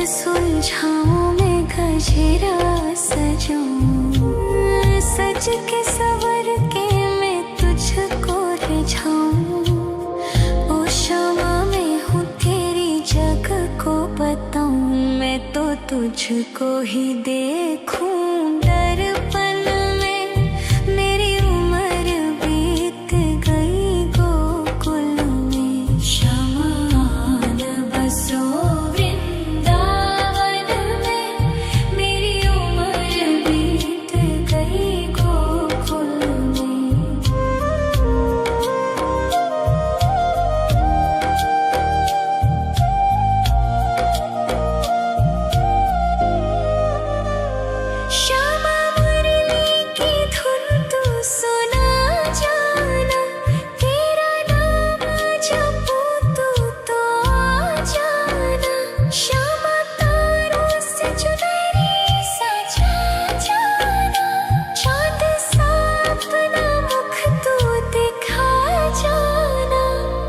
सुलझाऊं मैं गजरा सजाऊं, सज के सवर के मैं तुझको रिझाऊं। ओ शमा मैं हूँ तेरी जग को बताऊं, मैं तो तुझको ही देखूं दर्पण में। मेरी उम्र बीत गई गोकुल में, शमान बसो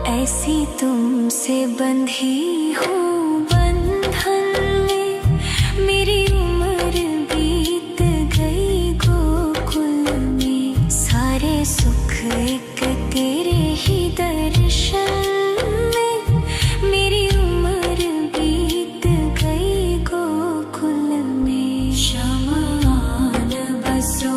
ऐसी तुमसे बंधी हूँ बंधन में। मेरी उम्र बीत गई गोकुल में, सारे सुख एक तेरे ही दर्शन में। मेरी उम्र बीत गई गोकुल में, शमान बसो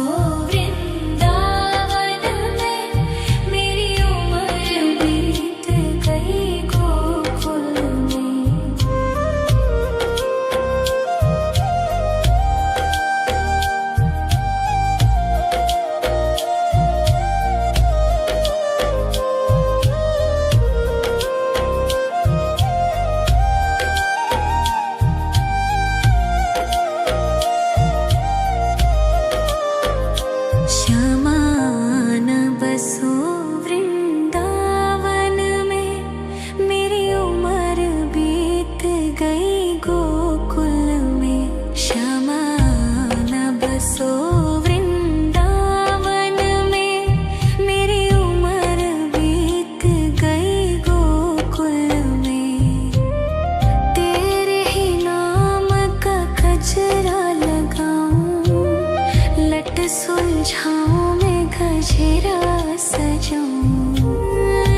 सुलझाऊं मैं गजरा सजाऊं,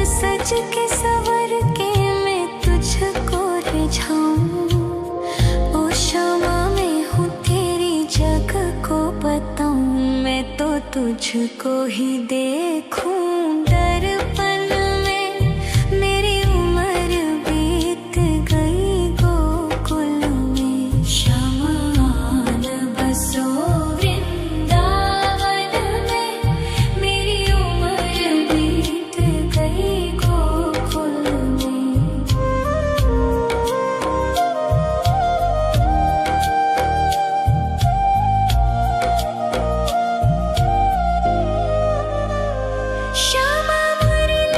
सज के सवर के मैं तुझको रिझाऊं। ओ शमा मैं हूँ तेरी जग को बताऊं, मैं तो तुझको ही देखूं दर्पण में। मेरी उम्र बीत गई गोकुल में, शमान बसो श्यामा मुरली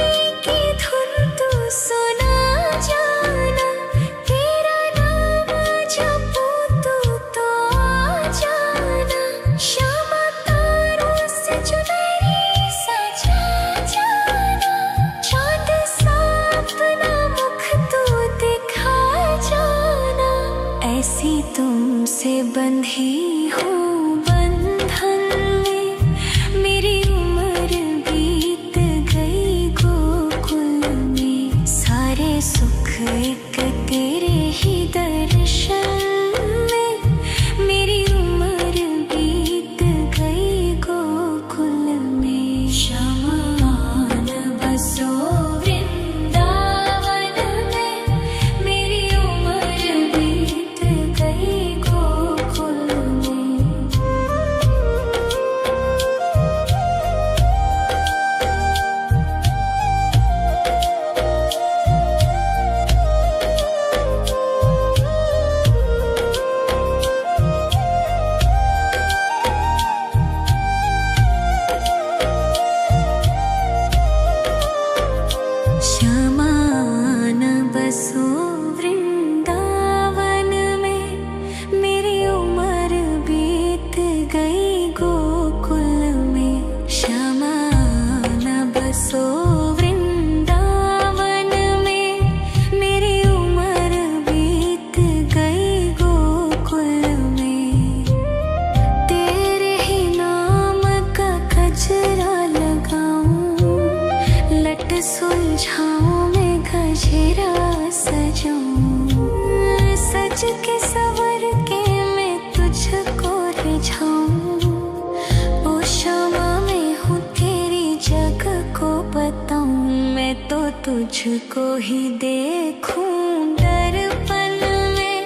के सवर के मैं तुझको रिझाऊं। ओ क्षमा मैं हूँ तेरी जग को बताऊं, मैं तो तुझको ही देखूं दर्पण में।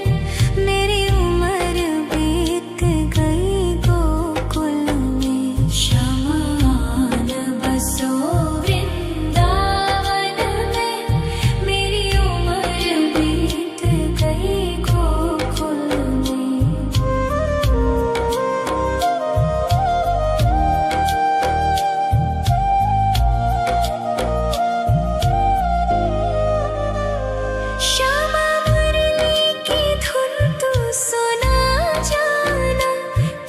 मेरी उम्र बीत गई गोकुल में, शमान बसो वृंदावन में। मेरी उम्र बीत गई गोकुल में। श्यामा मुरली की धुन तू सुना जाना,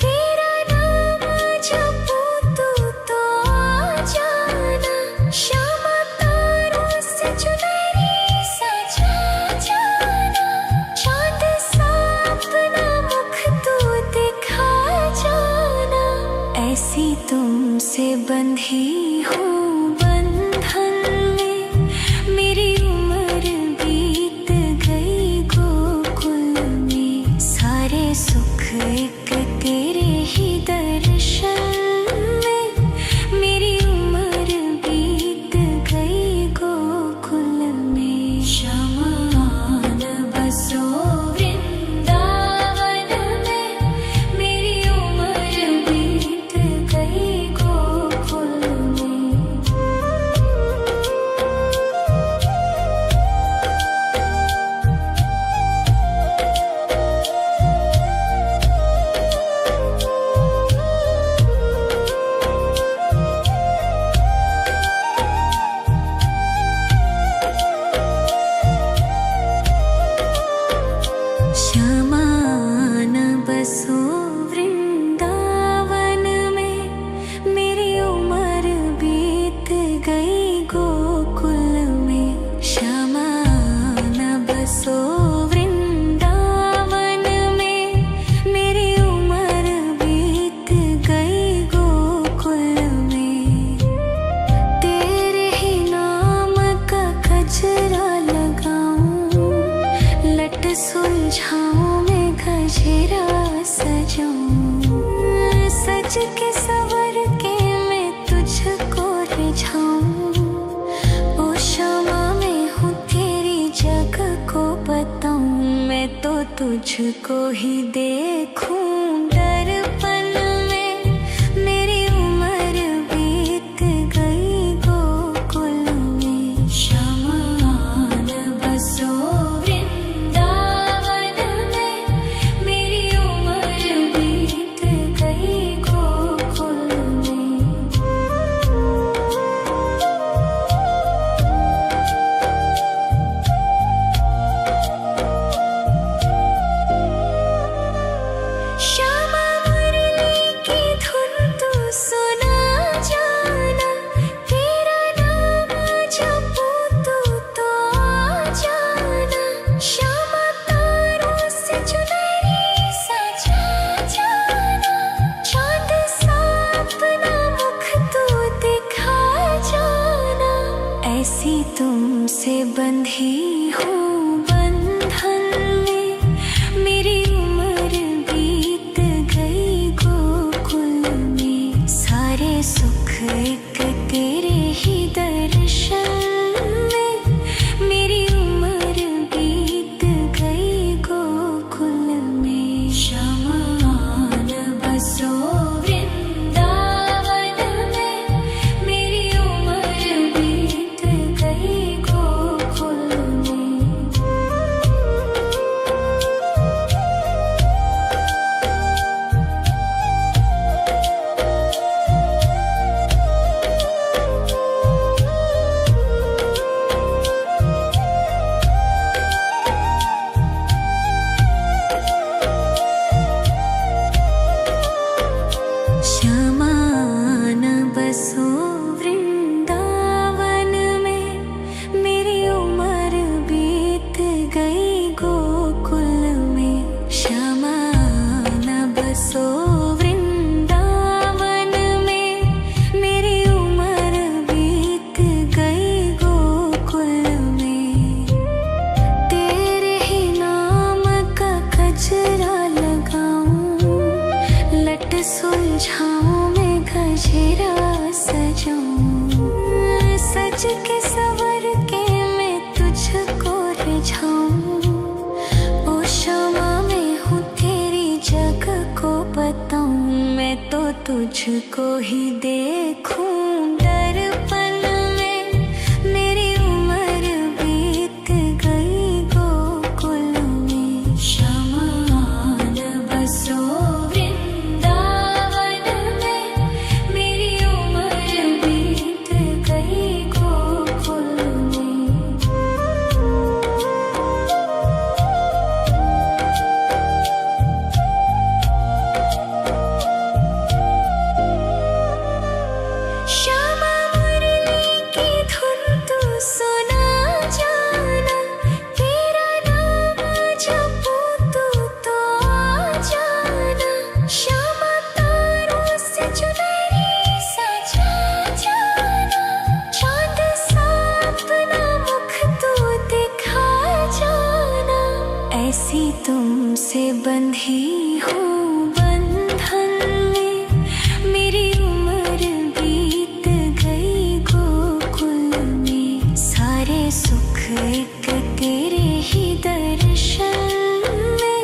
तेरा नाम जपूं तू तो आ जाना। श्यामा तारों से चुनरी सजा जाना, चाँद सा अपना मुख तू दिखा जाना। ऐसी तुमसे बंधी हूँ बंधन में, मेरी उम्र बीत गई गोकुल में। सारे सुख एक तेरे ही दर्शन में, मेरी उम्र बीत गई गोकुल में। शमान बसो वृंदावन में, मेरी उम्र बीत गई गोकुल में। शमान बसो वृंदावन में, मेरी उम्र बीत गई गोकुल में। शमान बसो वृंदावन में, मेरी उम्र बीत गई गोकुल में। तेरे ही नाम का गजरा लगाऊं, लट सुलझाऊं मैं गजरा सजाऊं। सज के सवर के मैं तुझको रिझाऊं। ओ क्षमा मैं हूँ तेरी जग को बताऊं, मैं तो तुझको ही देखूं दर्पण में। मेरी उम्र बीत गई गोकुल में। शमान बसो वृंदावन में, मेरी उम्र बीत गई गोकुल में। श्यामा मुरली की धुन तू सुना जाना, तेरा नाम जपूं तू तो आ जाना। श्यामा तारों से चुनरी सजा जाना, चाँद सा अपना मुख तू दिखा जाना। ऐसी तुमसे बंधी हूँ बंधन में, मेरी उम्र बीत गई गोकुल में। सारे सुख एक तेरे ही दर्शन में, मेरी उम्र बीत गई गोकुल में। शमान बसो वृंदावन में, मेरी उम्र बीत गई गोकुल में। सजाऊं, सज के सवर के मैं तुझको रिझाऊं। ओ क्षमा मैं हूँ तेरी जग को बताऊं, मैं तो तुझको ही देखूं। दर्पण में मेरी उम्र बीत गई गोकुल में, शमान बसो वृंदावन में। मेरी उम्र बीत गई गोकुल में। श्यामा मुरली की धुन तू सुना जाना, तेरा नाम जपूं तो आ जाना। श्यामा तारों से चुनरी सजा जाना, चांद सा अपना मुख तू दिखा जाना। ऐसी तुमसे बंधी हूँ बंधन में, मेरी उम्र बीत गई गोकुल में। सारे सुख एक तेरे ही दर्शन में,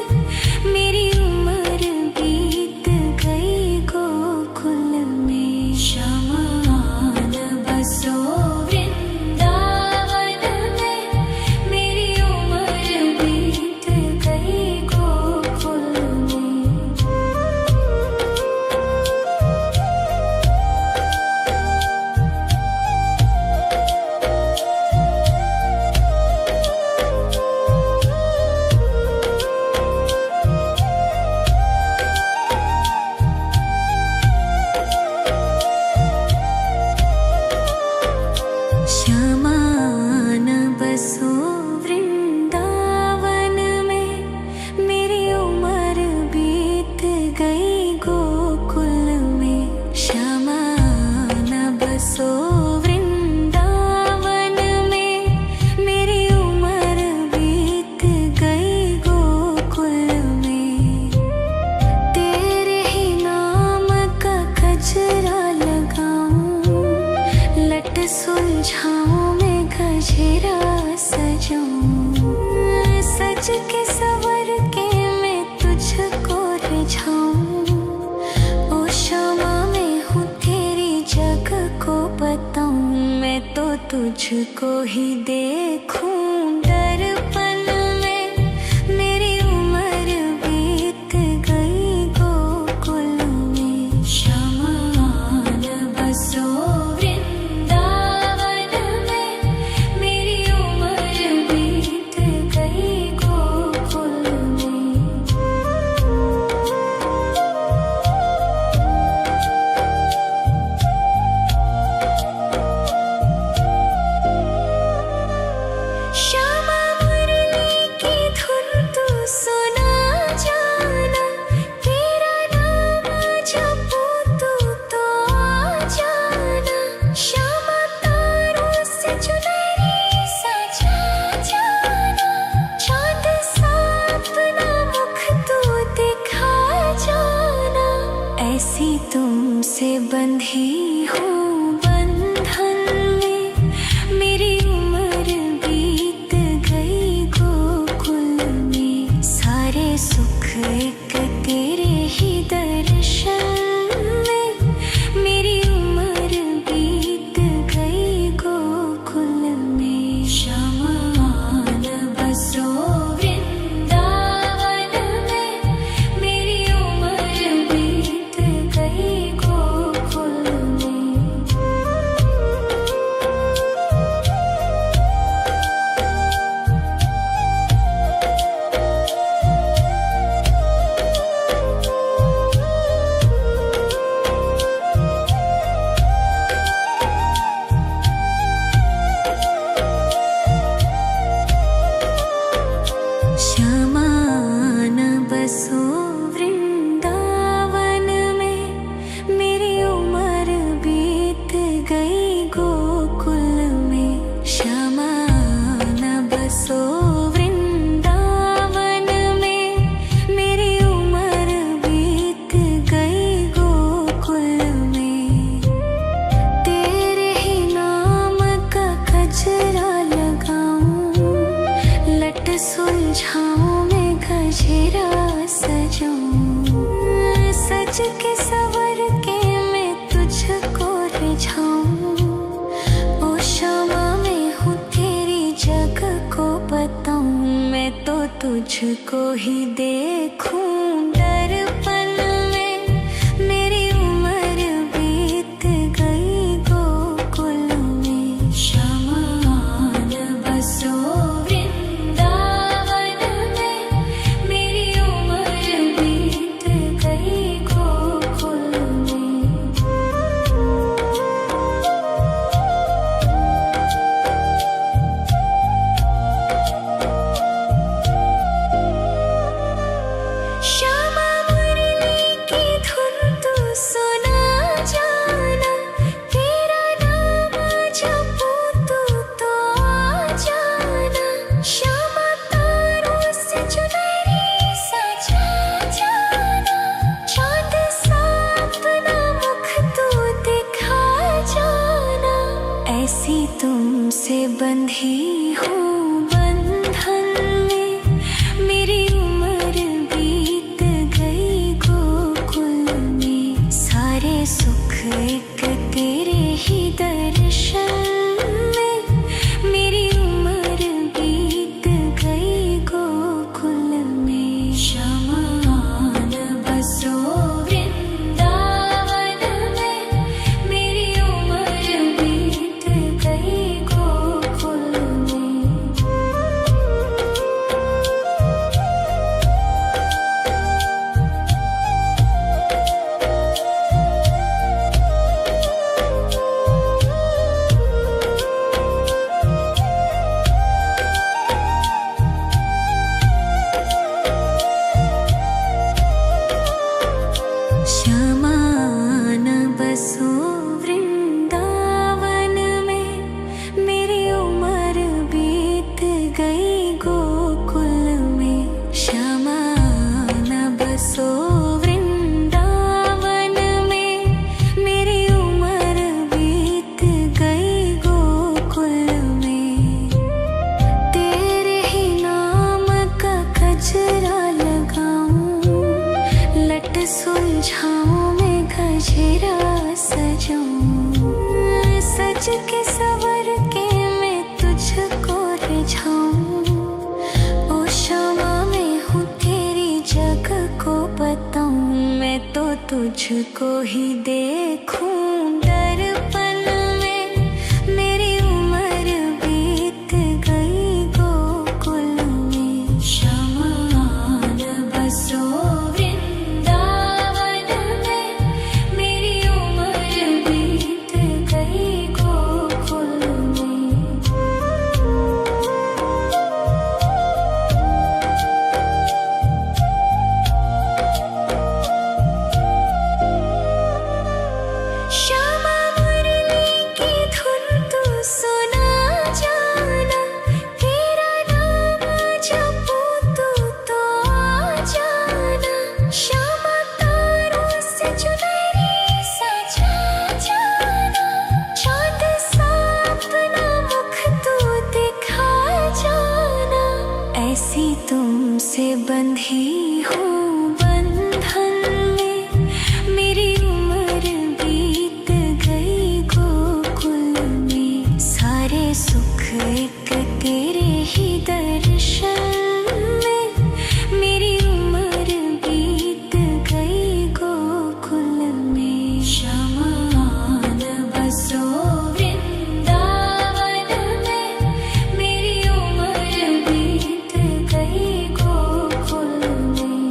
मेरी उम्र बीत गई गोकुल में। शमान बसो वृंदावन में, मेरी उम्र बीत गई गोकुल में। श्यामान बसो वृंदावन में, मेरी उम्र बीत गई गोकुल में। श्यामान बसो वृंदावन में, मेरी उम्र बीत गई गोकुल में। तेरे ही नाम का गजरा लगाऊं, लट सुलझाऊं मैं गजरा सजाऊं। सज के सवर के मैं तुझको रिझाऊं। ओ क्षमा मैं हूँ तेरी जग को बताऊं, मैं तो तुझको ही देखूं। दर्पण में मेरी उम्र बीत गई गोकुल में। शमान बसो वृंदावन में, मेरी उम्र बीत गई गोकुल में। श्यामा मुरली की धुन तू सुना जाना, तेरा नाम जपूं तो आ जाना। श्यामा तारों से चुनरी सजा जाना, चांद सा अपना मुख तू दिखा जाना। ऐसी तुमसे बंधी हूँ बंधन में, मेरी उम्र बीत गई गोकुल में। सारे सुख एक तेरे ही दर्शन में, मेरी उम्र बीत गई गोकुल में। शमान बसो वृंदावन में, मेरी उम्र बीत गई गोकुल के सवर के मैं तुझको रिझाऊं। ओ शामा मैं हूँ तेरी जग को बताऊं। मैं तो तुझको ही देखूं दर्पण में। मेरी उम्र बीत गई गोकुल में। श्यामा आन बसो वृंदावन में। मेरी उम्र बीत गई गोकुल में। श्यामा मुरली की धुन तू सुना जाना। तेरा नाम जपूं तू तो आ जाना। श्यामा तारों से चुनरी सजा जाना। चांद सा अपना मुख तू दिखा जाना। ऐसी तुमसे बंधी हूँ बंधन में। मेरी उम्र बीत गई गोकुल में। सारे सुख एक तेरे ही दर्शन में। मेरी उम्र बीत गई गोकुल में। श्यामा आन बसो वृंदावन में। मेरी उम्र बीत गई गोकुल में। श्यामा आन बसो वृंदावन में। मेरी उम्र बीत गई गोकुल में। श्यामा आन बसो वृंदावन में। मेरी उम्र बीत गई गोकुल में। तेरे ही नाम का गजरा लगाऊं। लट सुलझाऊं मैं गजरा सजाऊं। सज के सवर के मैं तुझको रिझाऊं। ओ शामा मैं हूँ तेरी जग को बताऊं। मैं तो तुझको ही देखूं दर्पण में। मेरी उम्र बीत गई गोकुल में। श्यामा आन बसो वृंदावन में। मेरी उम्र बीत गई गोकुल में। श्यामा मुरली की धुन तू सुना जाना। तेरा नाम जपूं तू तो आ जाना। श्यामा तारों से चुनरी सजा जाना। चांद सा अपना मुख तू दिखा जाना। ऐसी तुमसे बंधी हूँ बंधन में। मेरी उम्र बीत गई गोकुल में। सारे सुख एक तेरे ही दर्शन में। मेरी उम्र बीत गई गोकुल में। श्यामा आन बसो वृंदावन में। मेरी उम्र बीत गई गोकुल में।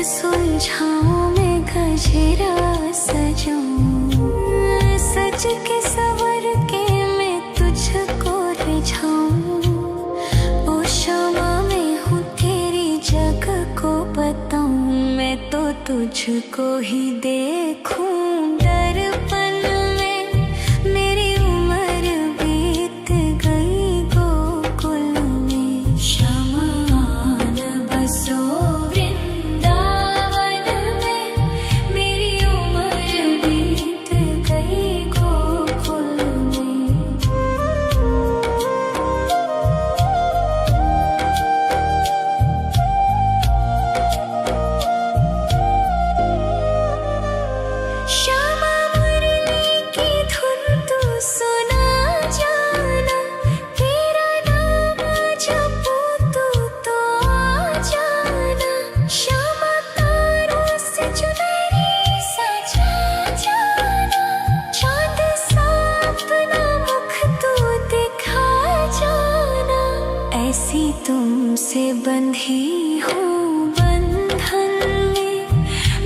सुलझाऊं मैं गजरा सजाऊं, सज के सवर के मैं तुझको रिझाऊं। ओ शमा मैं हूँ तेरी जग को बताऊं, मैं तो तुझको ही देखूं दर्पण में। मेरी उम्र बीत गई गोकुल में, शमा न बसो वृंदावन में। मेरी उम्र बीत गई गोकुल में। श्यामा मुरली की धुन तू सुना जाना, तेरा नाम जपूं तो आ जाना। श्यामा तारों से चुनरी सजा जाना, चांद सा अपना मुख तू दिखा जाना। ऐसी तुमसे बंधी हूँ बंधन में,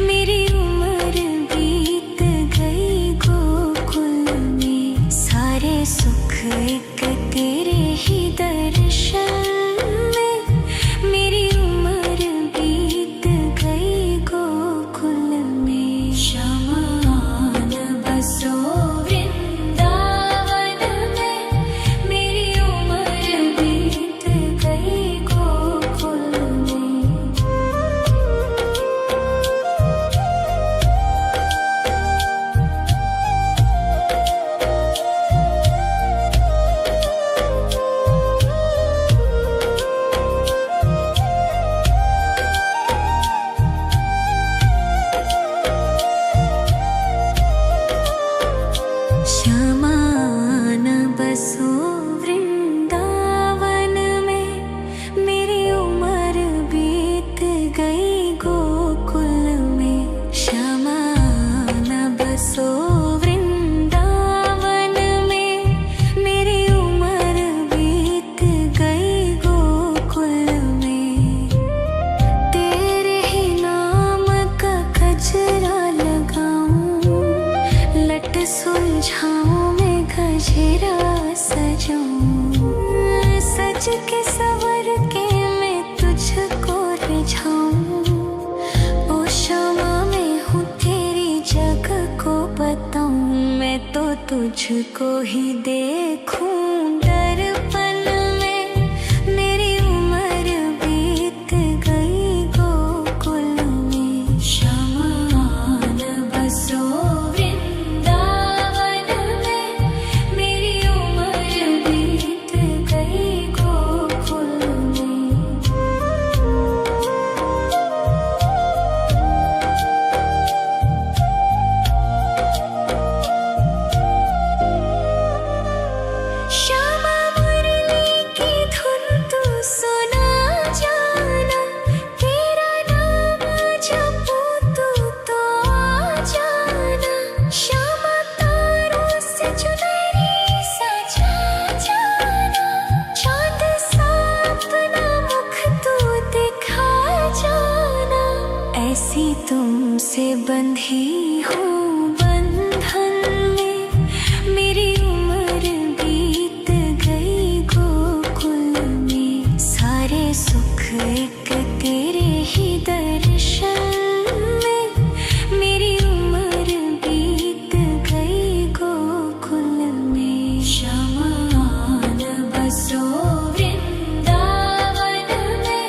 मेरी उम्र बीत गई गोकुल में। सारे सुख एक तेरे ही दर्शन में, मेरी उम्र बीत गई गोकुल में। शमा न बसो वृंदावन में, मेरी उम्र बीत गई गोकुल में। श्यामा न बसो वृंदावन में, मेरी उम्र बीत गई गोकुल में। श्यामा न बसो वृंदावन में, मेरी उम्र बीत गई गोकुल में। तेरे ही नाम का गजरा लगाऊं, लट सुलझाऊं मैं गजरा सजाऊं। सज के सवर के मैं तुझको रिझाऊं। ओ शमा मैं हूँ तेरी जग को बताऊं, मैं तो तुझको ही देखूं दर्पण में। मेरी उम्र बीत गई गोकुल में। शमा न बसो वृंदावन में, मेरी उम्र बीत गई गोकुल में। श्यामा मुरली की धुन तू सुना जाना, तेरा नाम जपूं तो आ जाना। श्यामा तारों से चुनरी सजा जाना, चांद सा अपना मुख तू दिखा जाना। ऐसी तुमसे बंधी हूँ बंधन में, मेरी उम्र बीत गई गोकुल में। सारे सुख एक तेरे ही दर्शन में, मेरी उम्र बीत गई गोकुल में। शमा न बसो वृंदावन में,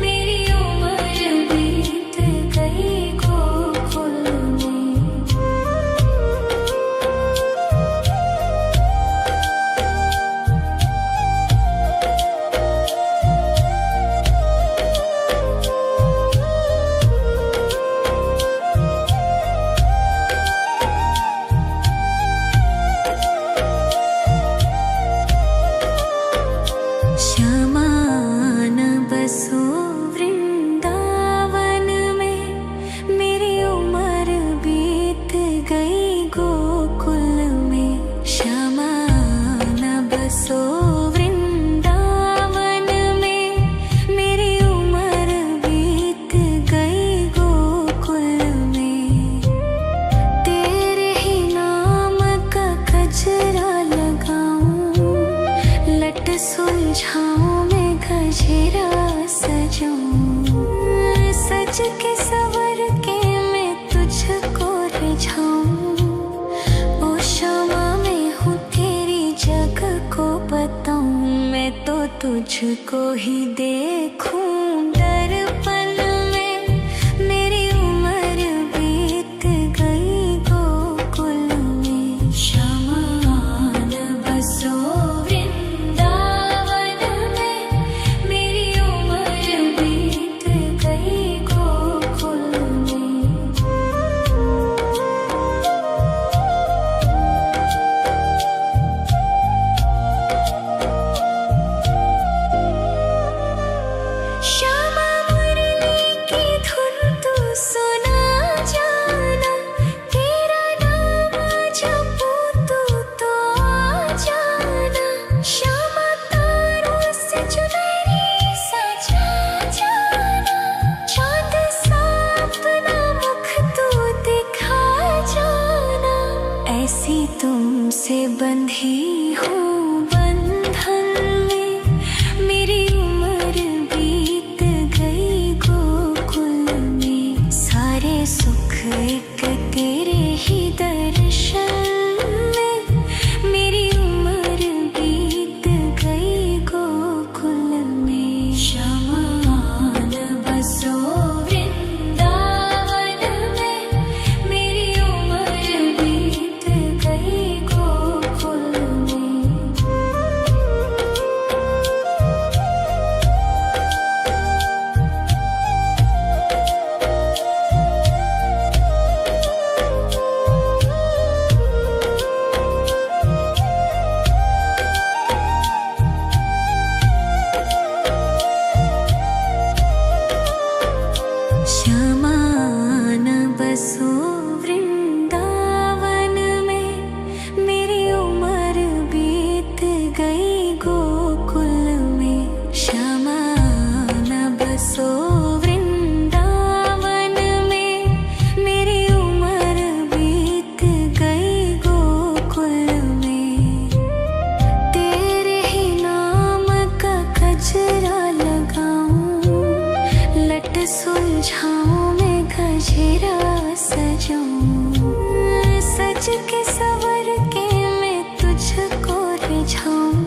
मेरी उम्र बीत गई गोकुल में। के सवर के मैं तुझको रिझाऊं। ओ क्षमा मैं हूँ तेरी जग को बताऊं। मैं तो तुझको ही देखूं दर्पण में। मेरी उम्र बीत गई गोकुल में। श्यामान बसो वृंदावन में। मेरी उम्र बीत गई गोकुल में। श्यामा मुरली की धुन तू सुना जाना। तेरा नाम जपूं तो आ जाना। श्यामा तारों से चुनरी सजा जाना। चांद सा अपना मुख तू दिखा जाना। ऐसी तुमसे बंधी हूँ बंधन में। मेरी उम्र बीत गई गोकुल में। सारे सुख एक तेरे ही दर्शन में। मेरी उम्र बीत गई गोकुल में। श्यामान बसो वृंदावन में। मेरी उम्र बीत गई गोकुल में। श्यामान बसो वृंदावन में। मेरी उम्र बीत गई गोकुल में। श्यामान बसो वृंदावन में। मेरी उम्र बीत गई गोकुल में। तेरे ही नाम का गजरा लगाऊं। लट सुलझाऊं मैं गजरा सजाऊं। सज के सवर के मैं तुझको रिझाऊं।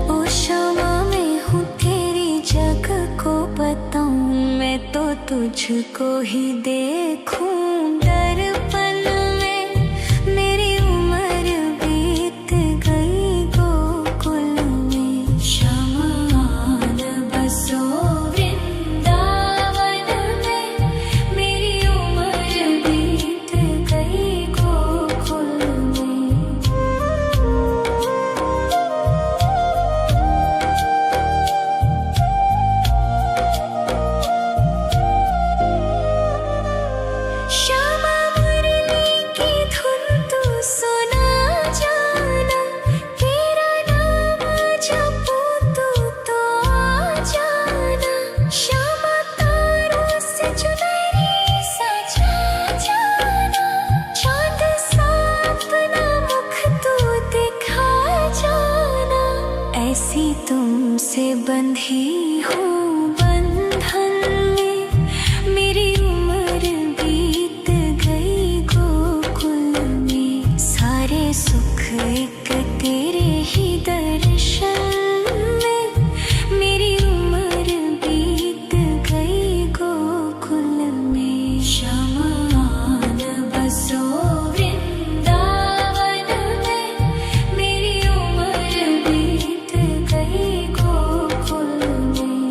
ओ क्षमा मैं हूँ तेरी जग को बताऊं। मैं तो तुझको ही देखूं दर्पण में। मेरी उम्र बीत गई गोकुल में। श्यामान बसो वृंदावन में। मेरी उम्र बीत गई गोकुल में। श्यामा मुरली की धुन तू सुना जाना। तेरा नाम जपूं तो आ जाना। श्यामा तारों से चुनरी सजा जाना। चांद सा अपना मुख तू दिखा जाना। ऐसी तुमसे बंधी हूँ बंधन में। मेरी उम्र बीत गई गोकुल में। सारे सुख एक तेरे ही दर्शन में। मेरी उम्र बीत गई गोकुल में। श्यामान बसो वृंदावन में। मेरी उम्र बीत गई गोकुल में।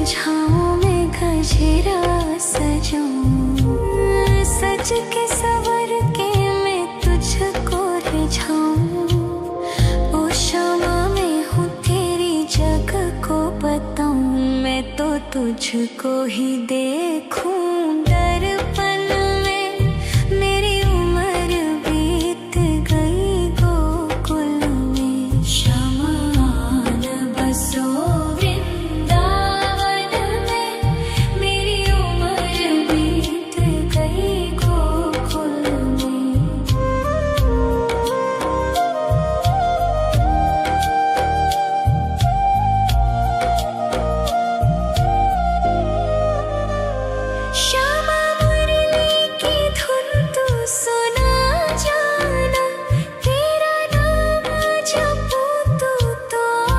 सुलझाऊं मैं गजरा सजाऊं, सज के सवर के मैं तुझको रिझाऊं। ओ शामा मैं हूँ तेरी जग को बताऊं, मैं तो तुझको ही देखूं दर्पण में। मेरी उम्र बीत गई गोकुल में, श्यामा आन बसो वृंदावन में। मेरी उम्र बीत गई गोकुल में। श्यामा मुरली की धुन तू सुना जाना, तेरा नाम जपूं तो आ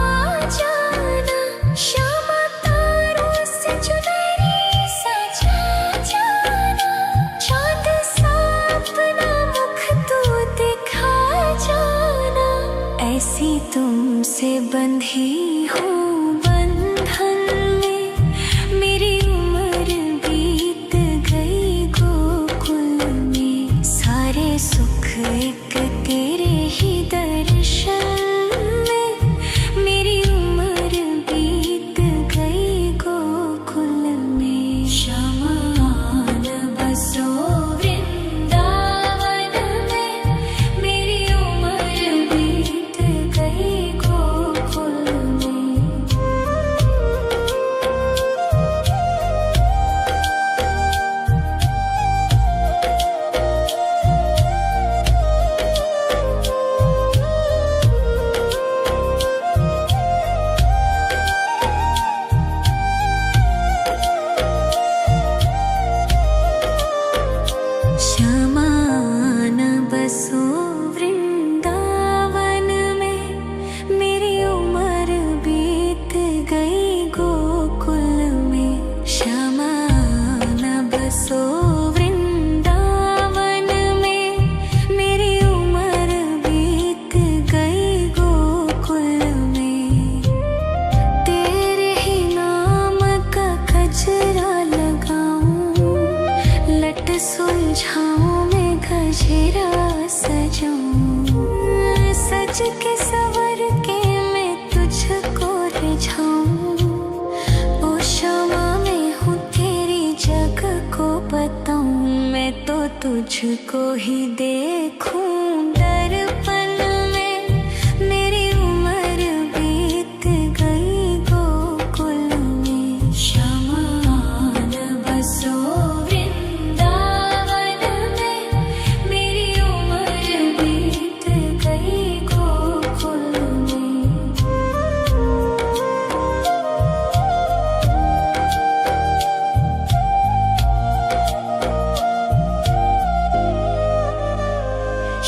जाना। श्यामा तारों से चुनरी सजा जाना, चाँद सा अपना मुख तू दिखा जाना। ऐसी तुमसे बंधी हूँ बंधन में, मेरी उम्र बीत गई गोकुल में। सारे सुख एक तेरे ही दर्शन में, मेरी उम्र बीत गई गोकुल में। श्यामा आन बसो वृंदावन में, मेरी उम्र बीत गई गोकुल में। श्यामा आन बसो वृंदावन में, मेरी उम्र बीत गई गोकुल में। श्यामा आन बसो वृंदावन में, मेरी उम्र बीत गई गोकुल में। तेरे ही नाम का गजरा लगाऊं, लट सुलझाऊं मैं गजरा सजाऊं। सज के सवर के मैं तुझको रिझाऊं। ओ शामा मैं हूँ तेरी जग को बताऊं, मैं तो तुझको ही देखूं दर्पण में। मेरी उम्र बीत गई गोकुल में। श्यामा आन बसो वृंदावन में, मेरी उम्र बीत गई गोकुल में।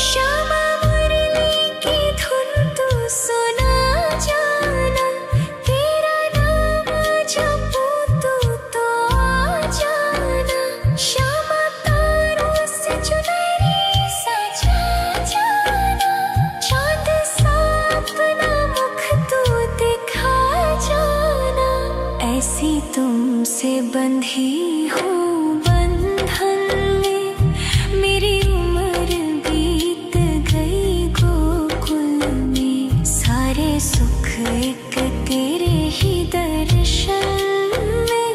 श्यामा मुरली की धुन तू सुना जाना, तेरा नाम जपूं तो आ जाना। श्यामा तारों से चुनरी सजा जाना, चाँद सा अपना मुख तू दिखा जाना। ऐसी तुमसे बंधी हूँ बंधन में, मेरी उम्र बीत गई गोकुल में। सारे सुख एक तेरे ही दर्शन में,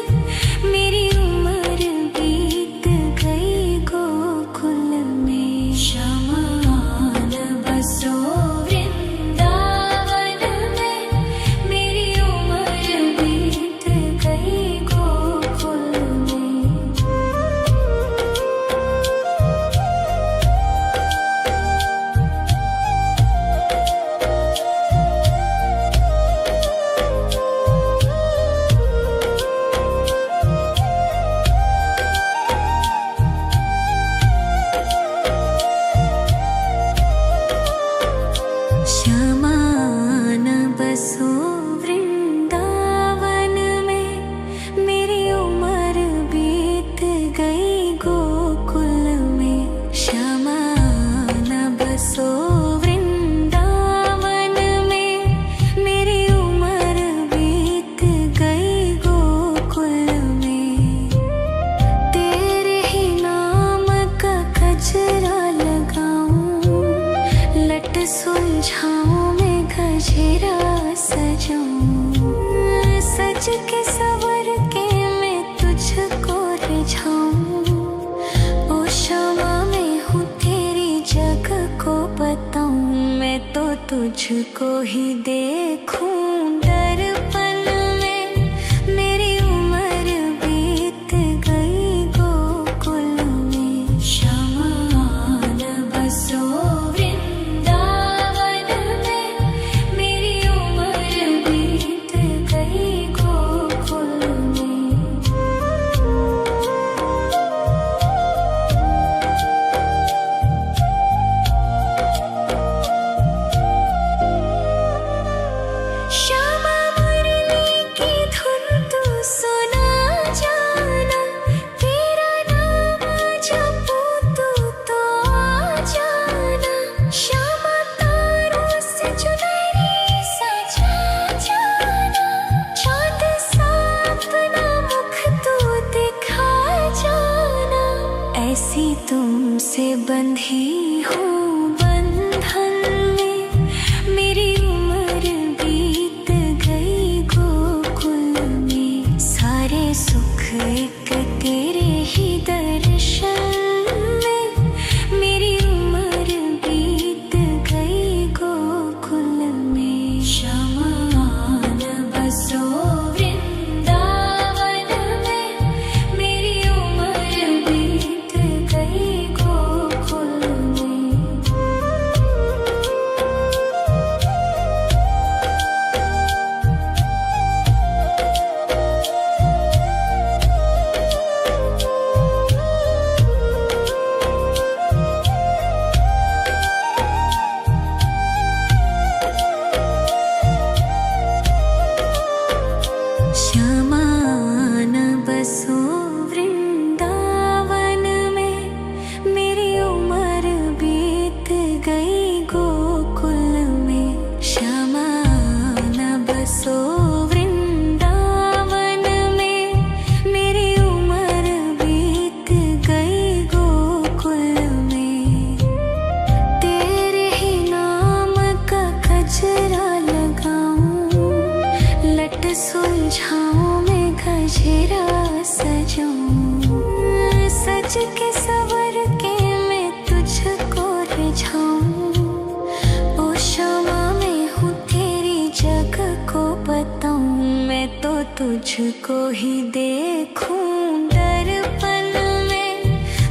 मेरी उम्र बीत गई गोकुल में। श्यामा आन बसो वृंदावन में, मेरी उम्र बीत गई गोकुल में। श्यामा आन बसो वृंदावन में, मेरी उम्र बीत गई गोकुल में। श्यामा आन बसो वृंदावन में, मेरी उम्र बीत गई गोकुल तुझको ही देखूं दर्पण में। मेरी उम्र बीत गई गोकुल में, श्यामा न बसो वृंदावन में। मेरी उम्र बीत गई गोकुल में। श्यामा मुरली की धुन तू सुना जाना, तेरा नाम जपूं तू तो आ जाना। श्यामा तारों से चुनरी सजा जाना, चाँद सा अपना मुख तू दिखा जाना। ऐसी तुमसे बंधी हूँ बंधन में, मेरी उम्र बीत गई गोकुल में। सारे सुख एक तेरे ही दर्शन में, मेरी उम्र बीत गई गोकुल में। श्यामा न बसो वृंदावन में, मेरी उम्र बीत गई गोकुल में। श्यामा न बसो वृंदावन में, मेरी उम्र बीत गई गोकुल में। श्यामा न बसो वृंदावन में, मेरी उम्र बीत गई गोकुल में। तेरे ही नाम का गजरा लगाऊं, लट सुलझाऊं मैं गजरा सजाऊं। सज के सवर के मैं तुझको रिझाऊं। ओ श्यामा मैं हूँ तेरी जग को बताऊं, मैं तो तुझको ही देखूं